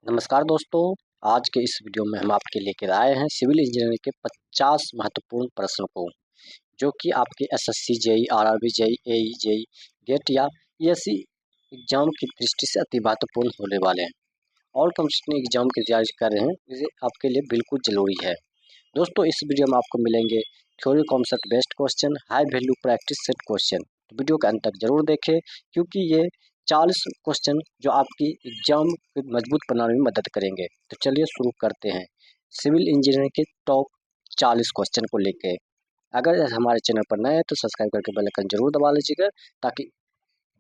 नमस्कार दोस्तों, आज के इस वीडियो में हम आपके लेकर आए हैं सिविल इंजीनियरिंग के 50 महत्वपूर्ण प्रश्नों को, जो कि आपके एसएससी, जेईई, आरआरबी, जेईई, एई, जेईई, गेट या यूपीएससी एग्जाम की दृष्टि से अति महत्वपूर्ण होने वाले हैं। ऑल कंपटीशन एग्जाम की तैयारी कर रहे हैं, ये आपके लिए बिल्कुल ज़रूरी है। दोस्तों, इस वीडियो में आपको मिलेंगे theory concept based question, high value practice set question. तो वीडियो के अंत तक जरूर देखें, क्योंकि ये 40 क्वेश्चन जो आपकी एग्जाम को मजबूत बनाने में मदद करेंगे। तो चलिए शुरू करते हैं सिविल इंजीनियरिंग के टॉप 40 क्वेश्चन को लेके। अगर हमारे चैनल पर नए हैं तो सब्सक्राइब करके बेल आइकन जरूर दबा लीजिएगा, ताकि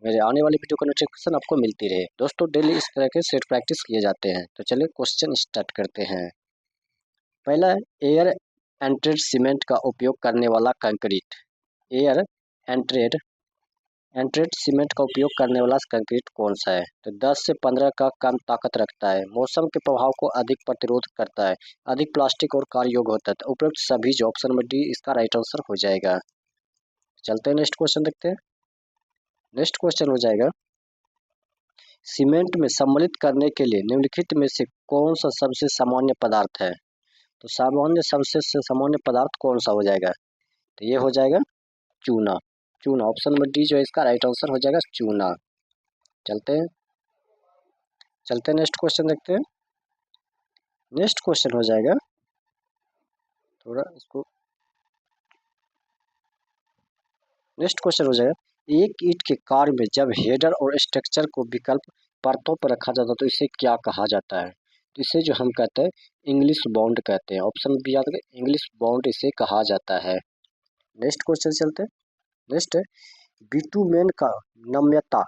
मेरे आने वाली वीडियो का नोटिफिकेशन आपको मिलती रहे। दोस्तों, डेली इस तरह के सेट प्रैक्टिस किए जाते हैं। तो चलिए क्वेश्चन स्टार्ट करते हैं। पहला है, एयर एंट्रेड सीमेंट का उपयोग करने वाला कंक्रीट। एयर एंट्रेड एंट्रेड सीमेंट का उपयोग करने वाला कंक्रीट कौन सा है? तो 10 से 15 का कम ताकत रखता है, मौसम के प्रभाव को अधिक प्रतिरोध करता है, अधिक प्लास्टिक और कार्य योग्य होता है। तो उपयुक्त सभी जो ऑप्शन में डी इसका राइट आंसर हो जाएगा। चलते हैं नेक्स्ट क्वेश्चन देखते हैं। नेक्स्ट क्वेश्चन हो जाएगा, सीमेंट में सम्मिलित करने के लिए निम्नलिखित में से कौन सा सबसे सामान्य पदार्थ है? तो सबसे सामान्य पदार्थ कौन सा हो जाएगा? तो ये हो जाएगा चूना। चूना, ऑप्शन नंबर डी जो है इसका राइट आंसर हो जाएगा चूना। चलते हैं नेक्स्ट क्वेश्चन देखते हैं। नेक्स्ट क्वेश्चन हो जाएगा, थोड़ा इसको नेक्स्ट क्वेश्चन हो जाएगा, एक ईंट के कार्य में जब हेडर और स्ट्रक्चर को विकल्प परतों पर रखा जाता है तो इसे क्या कहा जाता है? तो इसे जो हम कहते हैं इंग्लिश बॉन्ड कहते हैं। ऑप्शन बी याद रखें, इंग्लिश बॉन्ड इसे कहा जाता है। नेक्स्ट क्वेश्चन चलते हैं। नेक्स्ट है, बिटुमेन का नम्यता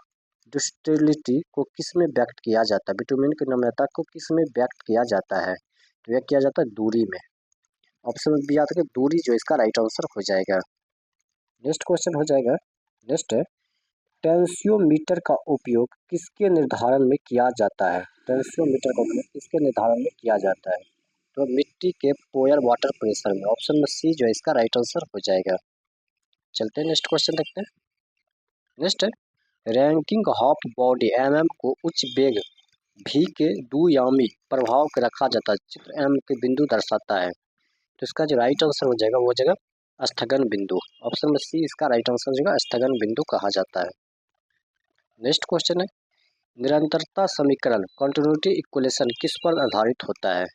डक्टिलिटी को किस में व्यक्त किया जाता है? बिटुमेन की नम्यता को किस में व्यक्त किया जाता है? तो यह किया जाता है दूरी में। ऑप्शन बी याद रखें, दूरी जो इसका राइट आंसर हो जाएगा। नेक्स्ट क्वेश्चन हो जाएगा, नेक्स्ट है, टेंसियोमीटर का उपयोग किसके निर्धारण में किया जाता है? टेंसियोमीटर का उपयोग किसके निर्धारण में किया जाता है? तो मिट्टी के पोयर वाटर प्रेशर में। ऑप्शन नंबर सी जो है इसका राइट आंसर हो जाएगा। चलते हैं नेक्स्ट क्वेश्चन देखते हैं। नेक्स्ट है, रैंकिंग ऑफ बॉडी को उच्च वेग भी के दुयामी प्रभाव के रखा जाता है। चित्र एम के बिंदु दर्शाता है। तो इसका जो राइट आंसर हो जाएगा वो हो जाएगा स्थगन बिंदु। ऑप्शन में सी इसका राइट आंसर हो जाएगा, स्थगन बिंदु कहा जाता है। नेक्स्ट क्वेश्चन है, निरंतरता समीकरण कंटिन्यूटी इक्वेशन किस पर आधारित होता है?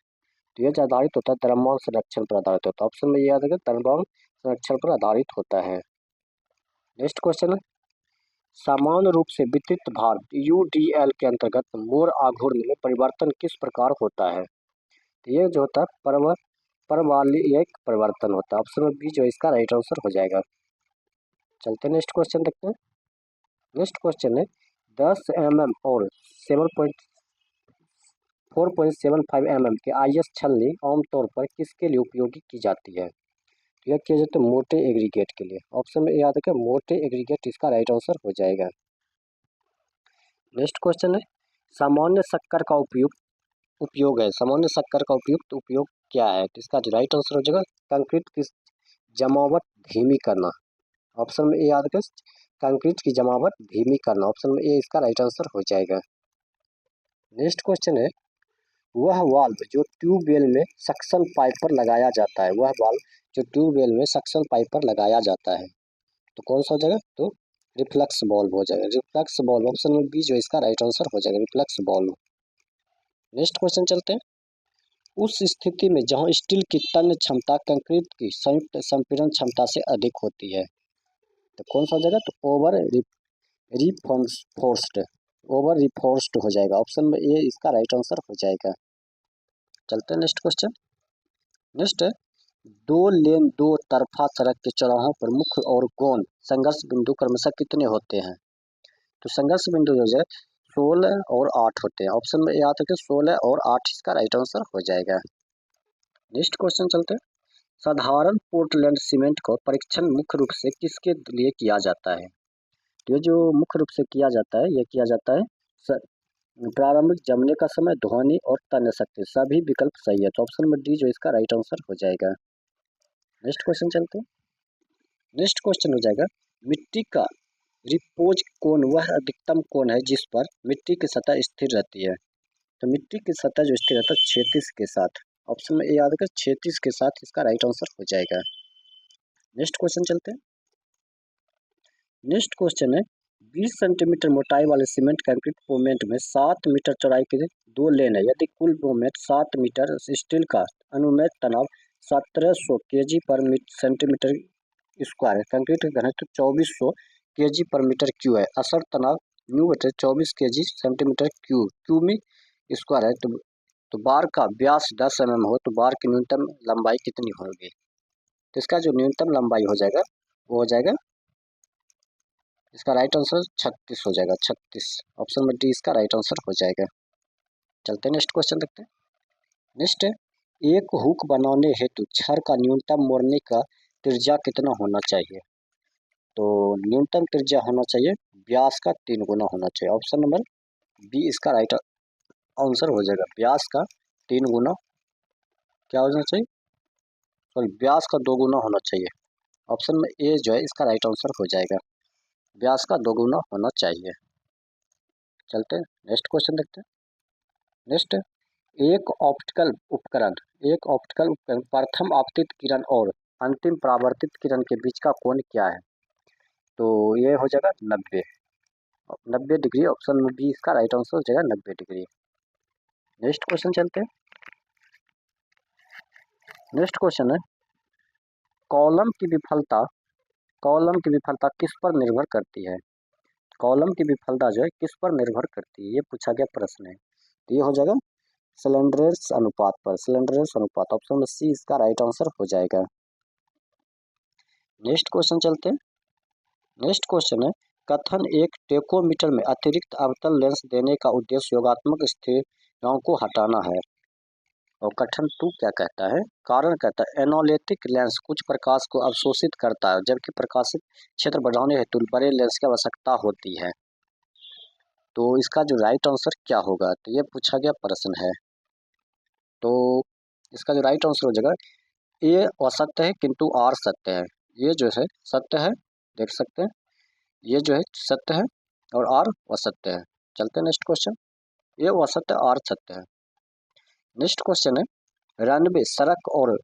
तो यह जो आधारित होता है द्रव्यमान संरक्षण पर आधारित होता है। ऑप्शन में याद रखें, द्रव्यमान संरक्षण पर आधारित होता है। नेक्स्ट क्वेश्चन है, समान रूप से वितरित भार यूडीएल के अंतर्गत मोड़ आघूर्ण में परिवर्तन किस प्रकार होता है? तो ये जो होता है परवलयिक परिवर्तन होता है। ऑप्शन बी जो इसका राइट आंसर हो जाएगा। चलते हैं नेक्स्ट क्वेश्चन देखते हैं। नेक्स्ट क्वेश्चन है, 10 mm और 4.75 mm के आईएस छलनी आमतौर पर किसके लिए उपयोगी की जाती है? तो यह किया जाता है मोटे एग्रीगेट के लिए। ऑप्शन में याद रखें, मोटे एग्रीगेट इसका राइट आंसर हो जाएगा। नेक्स्ट क्वेश्चन है, सामान्य शक्कर का उपयोग है। सामान्य शक्कर का उपयुक्त उपयोग क्या है? तो इसका जो राइट आंसर हो जाएगा कंक्रीट की जमावट धीमी करना। ऑप्शन में ए याद रखें, कंक्रीट की जमावट धीमी करना। ऑप्शन में ए इसका राइट आंसर हो जाएगा। नेक्स्ट क्वेश्चन है, वह वाल्व जो ट्यूबवेल में सक्शन पाइप पर लगाया जाता है। वह वाल्व जो ट्यूबवेल में सक्शन पाइप पर लगाया जाता है तो कौन सा हो जाएगा? तो रिफ्लक्स वाल्व हो जाएगा। रिफ्लक्स वाल्व, ऑप्शन में बी जो इसका राइट आंसर हो जाएगा, रिफ्लक्स वाल्व। नेक्स्ट क्वेश्चन चलते हैं, उस स्थिति में जहां स्टील की तन्य क्षमता कंक्रीट की संयुक्त संपीड़न क्षमता से अधिक होती है तो कौन सा हो जाएगा? तो ओवर रिफोर्स्ड हो जाएगा। ऑप्शन में ए इसका राइट आंसर हो जाएगा। चलते हैं नेक्स्ट क्वेश्चन। नेक्स्ट है, दो लेन दो तरफा सड़क के चौराहों पर मुख्य और गौण संघर्ष बिंदु क्रमशः कितने होते हैं? तो संघर्ष बिंदु जो है 16 और 8 होते हैं। ऑप्शन में याद रखें 16 और 8 इसका राइट आंसर हो जाएगा। नेक्स्ट क्वेश्चन चलते हैं, साधारण पोर्टलैंड सीमेंट का परीक्षण मुख्य रूप से किसके लिए किया जाता है? तो ये जो मुख्य रूप से किया जाता है, यह किया जाता है प्रारंभिक जमने का समय, ध्वनि और तन्य शक्ति। सभी विकल्प सही है तो ऑप्शन में डी जो इसका राइट आंसर हो जाएगा। नेक्स्ट क्वेश्चन चलते हैं। नेक्स्ट क्वेश्चन हो जाएगा, मिट्टी का रिपोज कोण वह अधिकतम कोण है जिस पर मिट्टी की सतह स्थिर रहती है। तो मिट्टी की सतह जो स्थिर रहता है क्षैतिज के साथ, ऑप्शन में ए याद रखें, क्षैतिज के साथ इसका राइट आंसर हो जाएगा। नेक्स्ट क्वेश्चन चलते हैं। नेक्स्ट क्वेश्चन है 20 सेंटीमीटर मोटाई वाले सीमेंट कंक्रीट पोमेंट में 7 मीटर चौड़ाई के 2 लेन है। यदि कुल पोमेंट 7 मीटर स्टील का अनुमेय तनाव 1700 केजी पर सेंटीमीटर स्क्वायर है, कंक्रीट का घनत्व 2400 केजी पर मीटर क्यू है, असर तनाव न्यू बटे 24 केजी सेंटीमीटर क्यूमी स्क्वायर है, तो बार का व्यास 10 mm हो तो बार की न्यूनतम लंबाई कितनी होगी? तो इसका जो न्यूनतम लंबाई हो जाएगा वो हो जाएगा, इसका राइट आंसर 36 हो जाएगा, 36। ऑप्शन में डी इसका राइट आंसर हो जाएगा। चलते हैं नेक्स्ट क्वेश्चन देखते हैं। नेक्स्ट है एक हुक बनाने हेतु छड़ का न्यूनतम मोड़ने का त्रिज्या कितना होना चाहिए? तो न्यूनतम त्रिज्या होना चाहिए व्यास का 3 गुना होना चाहिए। ऑप्शन नंबर बी इसका राइट आंसर हो जाएगा, व्यास का 3 गुना क्या होना चाहिए, सॉरी व्यास का 2 गुना होना चाहिए। ऑप्शन में ए जो है इसका राइट आंसर हो जाएगा, व्यास का 2 गुना होना चाहिए। चलते हैं नेक्स्ट क्वेश्चन देखते हैं। नेक्स्ट एक ऑप्टिकल उपकरण प्रथम आपतित किरण और अंतिम परावर्तित किरण के बीच का कोण क्या है? तो ये हो जाएगा 90 डिग्री। ऑप्शन में बी इसका राइट आंसर हो जाएगा 90 डिग्री। नेक्स्ट क्वेश्चन चलते हैं। नेक्स्ट क्वेश्चन है कॉलम की विफलता किस पर निर्भर करती है? कॉलम की विफलता जो है किस पर निर्भर करती है, ये पूछा गया प्रश्न है। तो ये हो जाएगा स्लेंडरनेस अनुपात पर, स्लेंडरनेस अनुपात। ऑप्शन में सी इसका राइट आंसर हो जाएगा। नेक्स्ट क्वेश्चन चलते हैं। नेक्स्ट क्वेश्चन है कथन एक टेकोमीटर में अतिरिक्त अवतल लेंस देने का उद्देश्य योगात्मक स्थिरांक को हटाना है। और कथन 2 क्या कहता है? कारण कहता है एनालिटिक लेंस कुछ प्रकाश को अवशोषित करता है जबकि प्रकाशित क्षेत्र बढ़ाने हेतु बड़े लेंस की आवश्यकता होती है। तो इसका जो राइट आंसर क्या होगा, तो ये पूछा गया प्रश्न है। तो इसका जो राइट आंसर हो जाएगा ए असत्य है किंतु आर सत्य है। ये जो है सत्य है, देख सकते हैं, ये जो है सत्य है और आर असत्य है। चलते हैं नेक्स्ट क्वेश्चन। ये असत्य, आर सत्य है। नेक्स्ट क्वेश्चन है रनवे सड़क और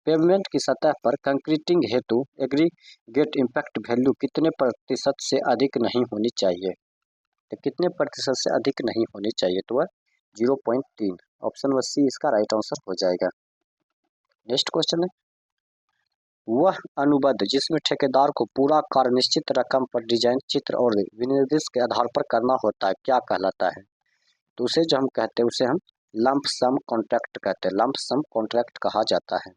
पेवमेंट की सतह पर कंक्रीटिंग हेतु एग्रीगेट इम्पैक्ट वैल्यू कितने प्रतिशत से अधिक नहीं होनी चाहिए? तो कितने प्रतिशत से अधिक नहीं होनी चाहिए? तो वह 0.3। ऑप्शन नंबर सी इसका राइट आंसर हो जाएगा। नेक्स्ट क्वेश्चन है वह अनुबंध जिसमें ठेकेदार को पूरा कार्य निश्चित रकम पर डिजाइन चित्र और विनिर्देश के आधार पर करना होता है क्या कहलाता है? तो उसे जो हम कहते हैं उसे हम लंप सम कॉन्ट्रैक्ट कहते हैं, लंप सम कॉन्ट्रैक्ट कहा जाता है।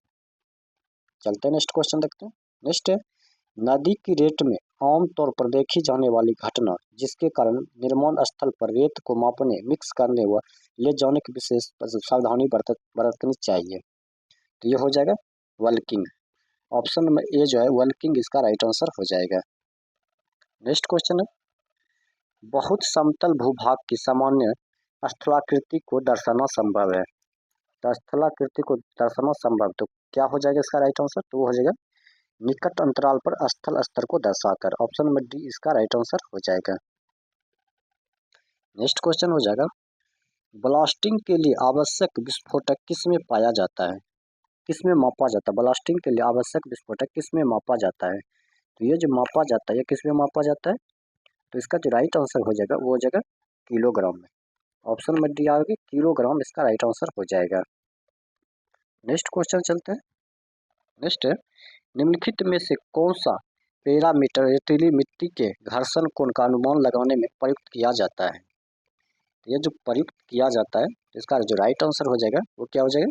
चलते हैं नेक्स्ट क्वेश्चन देखते हैं। नेक्स्ट है नदी की रेत में आमतौर पर देखी जाने वाली घटना जिसके कारण निर्माण स्थल पर रेत को मापने, मिक्स करने व ले जाने की विशेष सावधानी बरतनी चाहिए। तो ये हो जाएगा वर्किंग। ऑप्शन में ए जो है वर्किंग इसका राइट आंसर हो जाएगा। नेक्स्ट क्वेश्चन है बहुत समतल भूभाग की सामान्य स्थलाकृति को दर्शाना संभव है। तो स्थलाकृति को दर्शाना संभव, तो क्या हो जाएगा इसका राइट आंसर? तो वो हो जाएगा निकट अंतराल पर स्थल स्तर को दर्शाकर। ऑप्शन नंबर डी इसका राइट आंसर हो जाएगा। नेक्स्ट क्वेश्चन हो जाएगा ब्लास्टिंग के लिए आवश्यक विस्फोटक किसमें पाया जाता है, किसमें मापा जाता है? ब्लास्टिंग के लिए आवश्यक विस्फोटक किसमें मापा जाता है? तो ये जो मापा जाता है ये किसमें मापा जाता है? तो इसका जो राइट आंसर हो जाएगा वो हो जाएगा किलोग्राम में। ऑप्शन नंबर डी आओगे किलोग्राम इसका राइट आंसर हो जाएगा। नेक्स्ट क्वेश्चन चलते हैं। नेक्स्ट है निम्नलिखित में से कौन सा पैरामीटर रेतीली मिट्टी के घर्षण कोण का अनुमान लगाने में प्रयुक्त किया जाता है? ये जो प्रयुक्त किया जाता है इसका जो राइट आंसर हो जाएगा वो क्या हो जाएगा?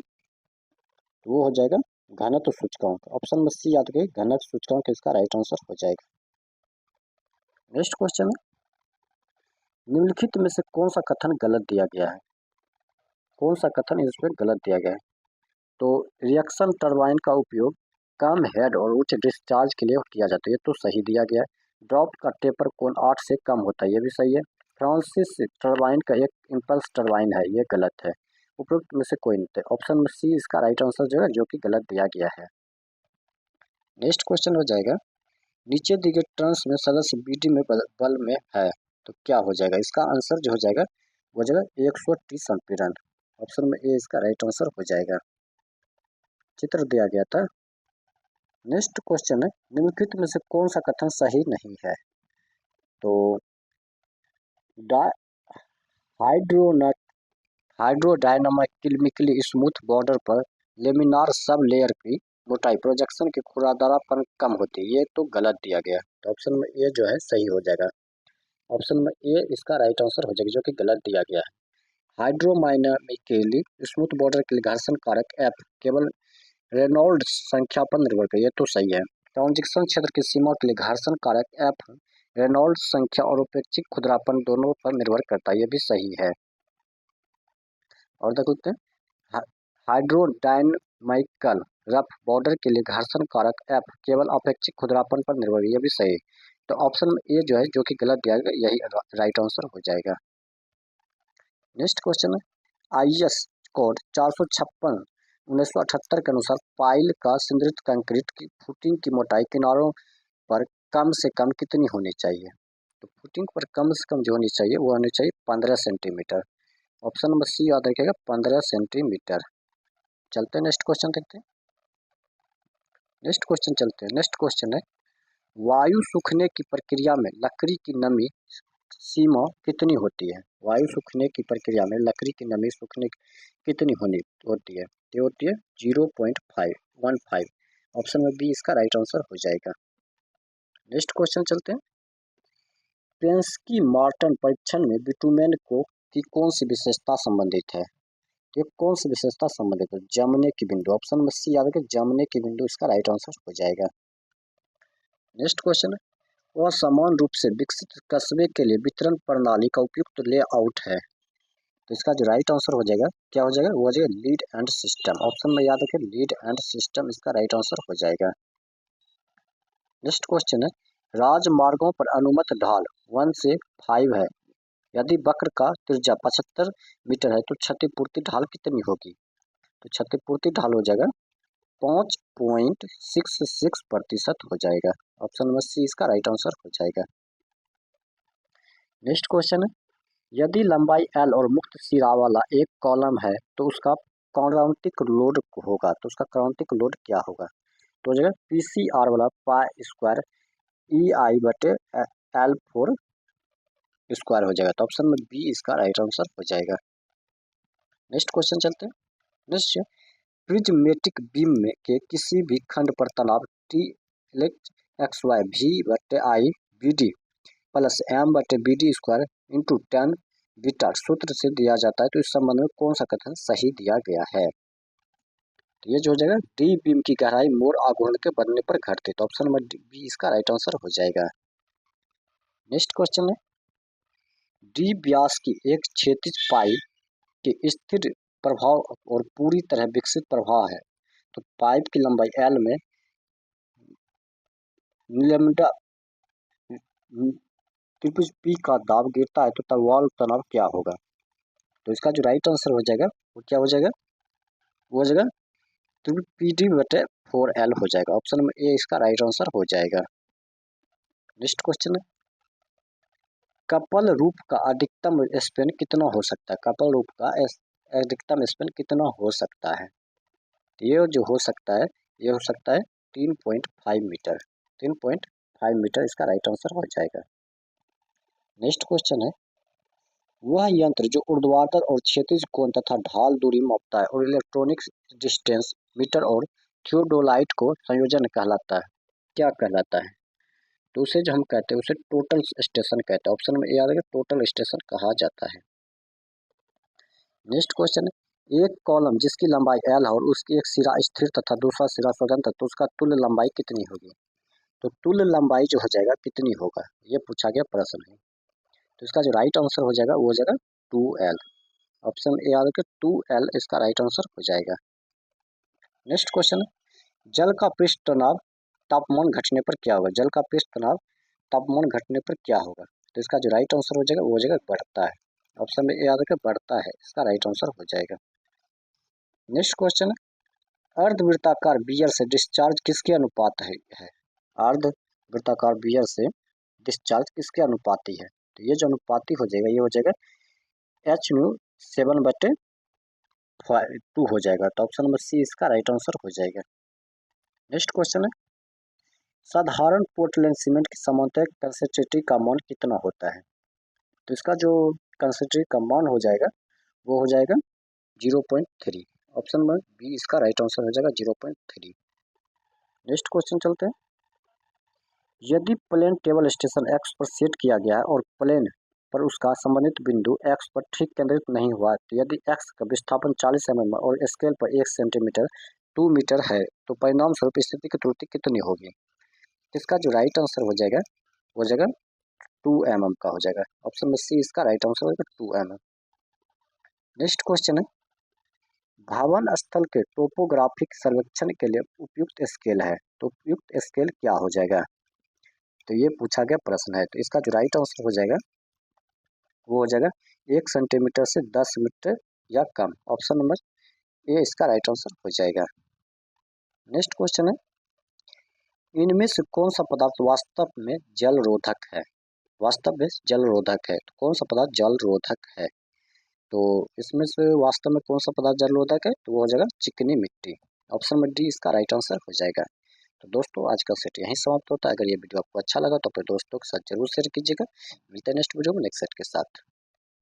तो वो हो जाएगा घनत्व सूचकांक। ऑप्शन में सी याद रखिए, घनत्व सूचकांक इसका राइट आंसर हो जाएगा। नेक्स्ट क्वेश्चन है निम्नलिखित में से कौन सा कथन गलत दिया गया है? कौन सा कथन इसमें गलत दिया गया है? तो रिएक्शन टरबाइन का उपयोग कम हेड और उच्च डिस्चार्ज के लिए किया जाता है, ये तो सही दिया गया है। ड्रॉप का टेपर कोण 8 से कम होता है, ये भी सही है। फ्रांसिस टरबाइन का एक इम्पल्स टरबाइन है, ये गलत है। उपरोक्त में से कोई नहीं है। ऑप्शन में सी इसका राइट आंसर जो है जो कि गलत दिया गया है। नेक्स्ट क्वेश्चन हो जाएगा नीचे दिए गए टर्म्स में सदस्य बीडी में बल में है तो क्या हो जाएगा? इसका आंसर जो हो जाएगा वो जगह 130 संपीड़न। ऑप्शन में ए इसका राइट आंसर हो जाएगा। चित्र दिया गया था। नेक्स्ट क्वेश्चन है, निम्नलिखित में से कौन सा कथन सही नहीं है? तो हाइड्रोना हाइड्रोडायनामिकली स्मूथ बॉर्डर पर लेमिनार सब लेयर की मोटाई प्रोजेक्शन के खुरदरापन कम होती है, ये तो गलत दिया गया। तो ऑप्शन में ए जो है सही हो जाएगा। ऑप्शन में ए इसका राइट आंसर हो जाएगा, जो कि गलत दिया गया है। हाइड्रोडायनामिकली स्मूथ बॉर्डर के लिए घर्षण कारक एफ केवल रेनॉल्ड्स संख्या पर निर्भर करता है, ये तो सही है। ट्रांजिशन क्षेत्र की सीमा के लिए घर्षण कारक एफ रेनॉल्ड्स संख्या और उपेक्षित खुरदरापन दोनों पर निर्भर करता है, ये भी सही है। और देख लेते हैं, हाइड्रोडायनामिकल रफ बॉर्डर के लिए घर्षण कारक एफ केवल अपेक्षित खुरदरापन पर निर्भर है, ये भी सही है। तो ऑप्शन ए जो है, जो कि गलत दिया गया, यही राइट आंसर हो जाएगा। नेक्स्ट क्वेश्चन है, आईएस कोड 456 1978 के अनुसार पाइल का संदृढ़ कंक्रीट की फुटिंग की मोटाई किनारों पर कम से कम कितनी होनी चाहिए? तो फुटिंग पर कम से कम जो होनी चाहिए वो होनी चाहिए 15 सेंटीमीटर। ऑप्शन नंबर सी याद रखिएगा, 15 सेंटीमीटर। चलते हैं नेक्स्ट क्वेश्चन देखते हैं। नेक्स्ट क्वेश्चन है, वायु सूखने की प्रक्रिया में लकड़ी की नमी सीमा कितनी होती है? वायु सूखने की प्रक्रिया में लकड़ी की नमी सूखने कितनी होती है? ये होती है 0.515। ऑप्शन में बी इसका राइट आंसर हो जाएगा। नेक्स्ट क्वेश्चन चलते हैं, पेंस्की मार्टन परीक्षण में बिटुमेन की कौन सी विशेषता संबंधित है? ये कौन सी विशेषता संबंधित है? जमने की बिंदु। ऑप्शन में सी याद है, जमने की बिंदु इसका राइट आंसर हो जाएगा। नेक्स्ट क्वेश्चन है, वह समान रूप से विकसित कस्बे के लिए वितरण प्रणाली का उपयुक्त लेआउट है? तो इसका जो राइट आंसर हो जाएगा, क्या हो जाएगा? वो हो जाएगा लीड एंड सिस्टम। ऑप्शन में याद रखें, लीड एंड सिस्टम इसका राइट आंसर हो जाएगा। नेक्स्ट क्वेश्चन है, राजमार्गों पर अनुमत ढाल 1 से 5 है। यदि वक्र का त्रिज्या 75 मीटर है तो क्षतिपूर्ति ढाल कितनी होगी? तो क्षतिपूर्ति ढाल हो जाएगा 5.66% हो जाएगा। ऑप्शन नंबर सी इसका राइट आंसर हो जाएगा। नेक्स्ट क्वेश्चन है, यदि लंबाई L और मुक्त सिरा वाला एक कॉलम है तो उसका क्रांतिक लोड होगा, तो उसका क्रांतिक लोड क्या होगा? तो हो जाएगा PCR वाला पाई स्क्वायर EI/L4 स्क्वायर हो जाएगा। तो ऑप्शन में बी इसका राइट आंसर हो जाएगा। नेक्स्ट क्वेश्चन चलते हैं। नेक्स्ट, प्रिज्मेटिक बीम में के किसी भी खंड पर तनाव T/XY V/I BD plus M/BD square into 10 beta सूत्र से दिया जाता है, तो इस संबंध में कौन सा कथन सही दिया गया है? तो ये जो हो जाएगा, डी बीम की गहराई मोड़ आघूर्ण के बनने पर घटती है। तो ऑप्शन नंबर बी इसका राइट आंसर हो जाएगा। नेक्स्ट क्वेश्चन है, डी व्यास की एक क्षैतिज पाइप के स्थिर प्रभाव और पूरी तरह विकसित प्रभाव है, तो पाइप की लंबाई L में लैम्डा त्रिभुज P का दाब गिरता है तो तब वॉल्व तनाव क्या होगा? तो इसका जो राइट आंसर हो जाएगा वो क्या हो जाएगा? वो हो जाएगा त्रिभुज PD/4L हो जाएगा। ऑप्शन में ए इसका राइट आंसर हो जाएगा। नेक्स्ट क्वेश्चन है, कपल रूप का अधिकतम स्पेन कितना हो सकता है? कपल रूप का अधिकतम स्पेन कितना हो सकता है? ये जो हो सकता है, ये हो सकता है 3.5 मीटर। 3.5 मीटर इसका राइट आंसर हो जाएगा। नेक्स्ट क्वेश्चन है, वह यंत्र जो ऊर्ध्वाधर और क्षैतिज कोण तथा ढाल दूरी मापता है और इलेक्ट्रॉनिक डिस्टेंस मीटर और थियोडोलाइट को संयोजन कहलाता है, क्या कहलाता है? तो उसे जो हम कहते हैं उसे टोटल स्टेशन कहते हैं। ऑप्शन में ए आ जाएगा, टोटल स्टेशन कहा जाता है। नेक्स्ट क्वेश्चन है, एक कॉलम जिसकी लंबाई L है और उसकी एक सिरा स्थिर तथा दूसरा सिरा स्वतंत्र, तो उसका तुल्य लंबाई कितनी होगी? तो तुल्य लंबाई जो हो जाएगा कितनी होगा, ये पूछा गया प्रश्न है। तो इसका जो राइट आंसर हो जाएगा वो हो जाएगा 2L। ऑप्शन ए आ जाएगा 2L इसका राइट आंसर हो जाएगा। नेक्स्ट क्वेश्चन है, जल का पृष्ठ तनाव तापमान घटने पर क्या होगा? जल का पृष्ठ तनाव तापमान घटने पर क्या होगा? तो इसका जो राइट आंसर हो जाएगा वो हो जाएगा बढ़ता है। ऑप्शन में ए आ जाएगा बढ़ता है, इसका राइट आंसर हो जाएगा। नेक्स्ट क्वेश्चन है, अर्धवृत्ताकार बियर से डिस्चार्ज किसके अनुपात है? अर्धवृत्ताकार बियर से डिस्चार्ज किसके अनुपाती है? तो ये जो अनुपाती हो जाएगा ये हो जाएगा एच म्यू 7/2 हो जाएगा। तो ऑप्शन नंबर सी इसका राइट आंसर हो जाएगा। नेक्स्ट क्वेश्चन है, साधारण पोर्टलैंड सीमेंट की सामान्यतः कंसंट्रेटिव का मान कितना होता है? तो इसका जो कंसंट्रेटिव का मान हो जाएगा वो हो जाएगा 0.3। ऑप्शन नंबर बी इसका राइट आंसर हो जाएगा 0.3। नेक्स्ट क्वेश्चन चलते हैं, यदि प्लेन टेबल स्टेशन एक्स पर सेट किया गया है और प्लेन पर उसका संबंधित बिंदु एक्स पर ठीक केंद्रित नहीं हुआ, तो यदि एक्स का विस्थापन 40 mm और स्केल पर 1 सेंटीमीटर 2 मीटर है, तो परिणाम स्वरूप स्थिति की त्रुटि कितनी होगी? इसका जो राइट आंसर हो जाएगा वो हो जाएगा 2 mm का हो जाएगा। ऑप्शन में सी इसका राइट आंसर होगा 2 mm। नेक्स्ट क्वेश्चन है, भवन स्थल के टोपोग्राफिक सर्वेक्षण के लिए उपयुक्त स्केल है, तो उपयुक्त स्केल क्या हो जाएगा? तो ये पूछा गया प्रश्न है। तो इसका जो राइट आंसर हो जाएगा वो हो जाएगा 1 सेंटीमीटर से 10 मीटर या कम। ऑप्शन नंबर ए इसका राइट आंसर हो जाएगा। नेक्स्ट क्वेश्चन है, इनमें से कौन सा पदार्थ वास्तव में जल रोधक है? वास्तव में जल रोधक है, तो कौन सा पदार्थ जल रोधक है? तो इसमें से वास्तव में कौन सा पदार्थ जल रोधक है? तो वो हो जाएगा चिकनी मिट्टी। ऑप्शन नंबर डी इसका राइट आंसर हो जाएगा। तो दोस्तों आज का सेट यहीं समाप्त होता है। अगर ये वीडियो आपको अच्छा लगा तो अपने दोस्तों के साथ जरूर शेयर कीजिएगा। मिलते हैं नेक्स्ट वीडियो में नेक्स्ट सेट के साथ।